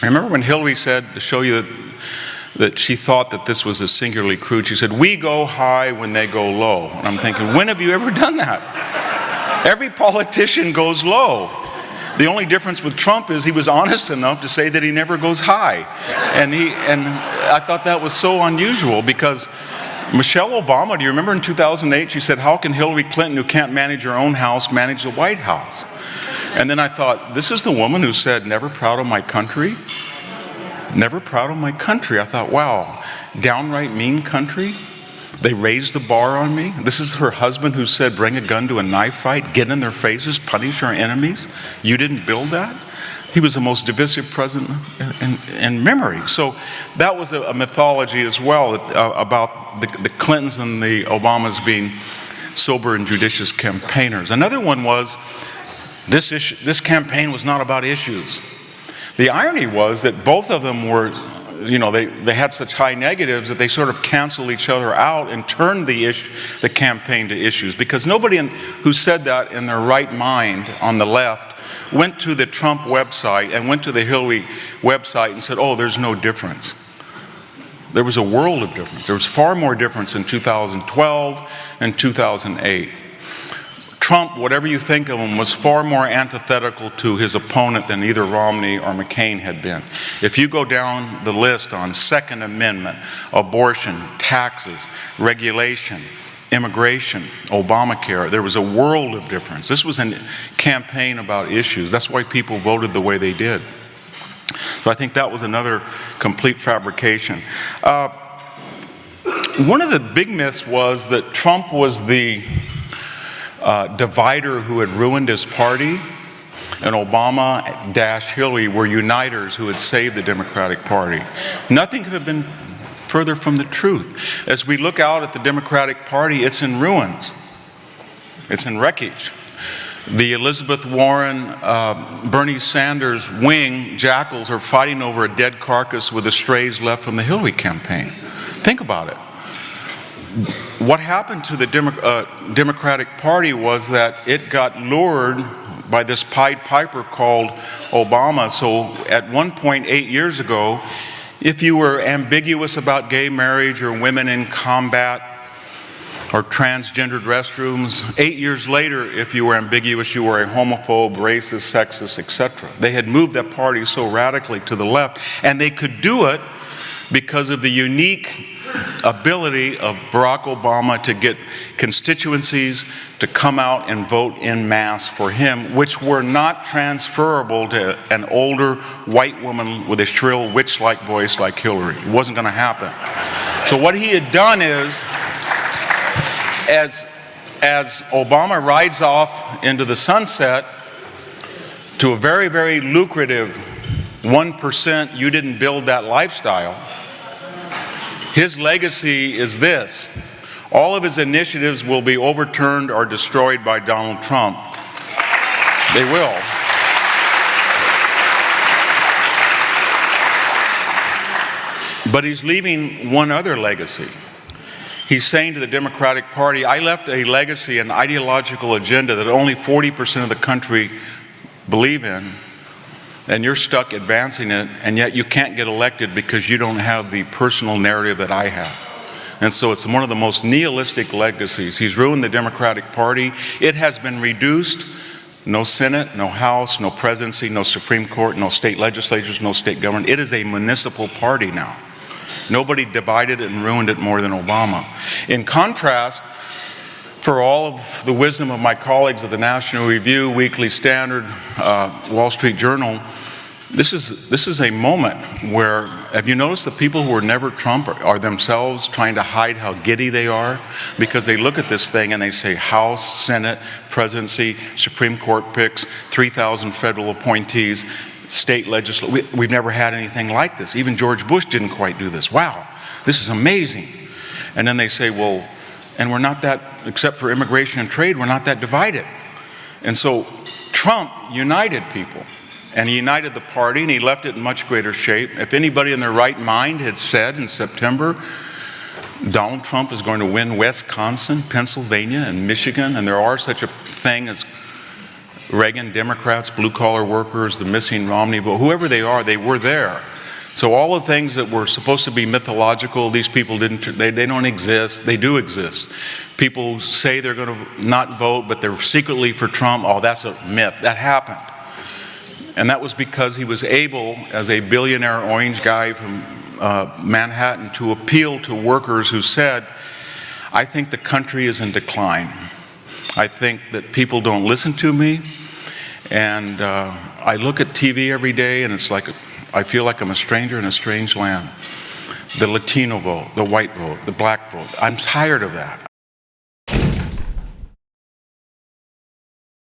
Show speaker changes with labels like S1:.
S1: I remember when Hillary said, to show you that she thought that this was a singularly crude, she said, "We go high when they go low." And I'm thinking, when have you ever done that? Every politician goes low. The only difference with Trump is he was honest enough to say that he never goes high. And I thought that was so unusual, because Michelle Obama, do you remember in 2008, she said, "How can Hillary Clinton, who can't manage her own house, manage the White House?" And then I thought, this is the woman who said, "Never proud of my country? Never proud of my country." I thought, wow, downright mean country. They raised the bar on me. This is her husband who said, "Bring a gun to a knife fight, get in their faces, punish our enemies." You didn't build that? He was the most divisive president in memory. So that was a mythology as well, about the Clintons and the Obamas being sober and judicious campaigners. Another one was, this campaign was not about issues. The irony was that both of them were, they had such high negatives that they sort of canceled each other out and turned the campaign to issues, because nobody who said that in their right mind on the left went to the Trump website and went to the Hillary website and said, "Oh, there's no difference." There was a world of difference. There was far more difference in 2012 and 2008. Trump, whatever you think of him, was far more antithetical to his opponent than either Romney or McCain had been. If you go down the list on Second Amendment, abortion, taxes, regulation, immigration, Obamacare, there was a world of difference. This was a campaign about issues. That's why people voted the way they did. So I think that was another complete fabrication. One of the big myths was that Trump was the divider who had ruined his party, and Obama-Hillary were uniters who had saved the Democratic Party. Nothing could have been further from the truth. As we look out at the Democratic Party, it's in ruins. It's in wreckage. The Elizabeth Warren, Bernie Sanders wing jackals are fighting over a dead carcass with the strays left from the Hillary campaign. Think about it. What happened to the Democratic Party was that it got lured by this Pied Piper called Obama. So at one point 8 years ago, if you were ambiguous about gay marriage or women in combat or transgendered restrooms, 8 years later, if you were ambiguous, you were a homophobe, racist, sexist, etc. They had moved that party so radically to the left, and they could do it because of the unique ability of Barack Obama to get constituencies to come out and vote en masse for him, which were not transferable to an older white woman with a shrill witch-like voice like Hillary. It wasn't going to happen. So what he had done is, as Obama rides off into the sunset to a very, very lucrative 1%, you didn't build that lifestyle, his legacy is this: all of his initiatives will be overturned or destroyed by Donald Trump. They will. But he's leaving one other legacy. He's saying to the Democratic Party, "I left a legacy, an ideological agenda that only 40% of the country believe in, and you're stuck advancing it, and yet you can't get elected because you don't have the personal narrative that I have." And so it's one of the most nihilistic legacies. He's ruined the Democratic Party. It has been reduced. No Senate, no House, no presidency, no Supreme Court, no state legislatures, no state government. It is a municipal party now. Nobody divided it and ruined it more than Obama. In contrast, for all of the wisdom of my colleagues at the National Review, Weekly Standard, Wall Street Journal, this is a moment where, have you noticed the people who are never Trump are themselves trying to hide how giddy they are? Because they look at this thing and they say House, Senate, presidency, Supreme Court picks, 3,000 federal appointees, state legislature. We've never had anything like this. Even George Bush didn't quite do this. Wow, this is amazing. And then they say, well, and we're not that, except for immigration and trade, we're not that divided. And so Trump united people, and he united the party, and he left it in much greater shape. If anybody in their right mind had said in September, Donald Trump is going to win Wisconsin, Pennsylvania, and Michigan, and there are such a thing as Reagan Democrats, blue-collar workers, the missing Romney vote, whoever they are, they were there. So all the things that were supposed to be mythological, these people they don't exist. They do exist. People say they're going to not vote, but they're secretly for Trump. Oh, that's a myth. That happened. And that was because he was able, as a billionaire orange guy from Manhattan, to appeal to workers who said, I think the country is in decline. I think that people don't listen to me. And I look at TV every day, and it's like I feel like I'm a stranger in a strange land. The Latino vote, the white vote, the black vote. I'm tired of that.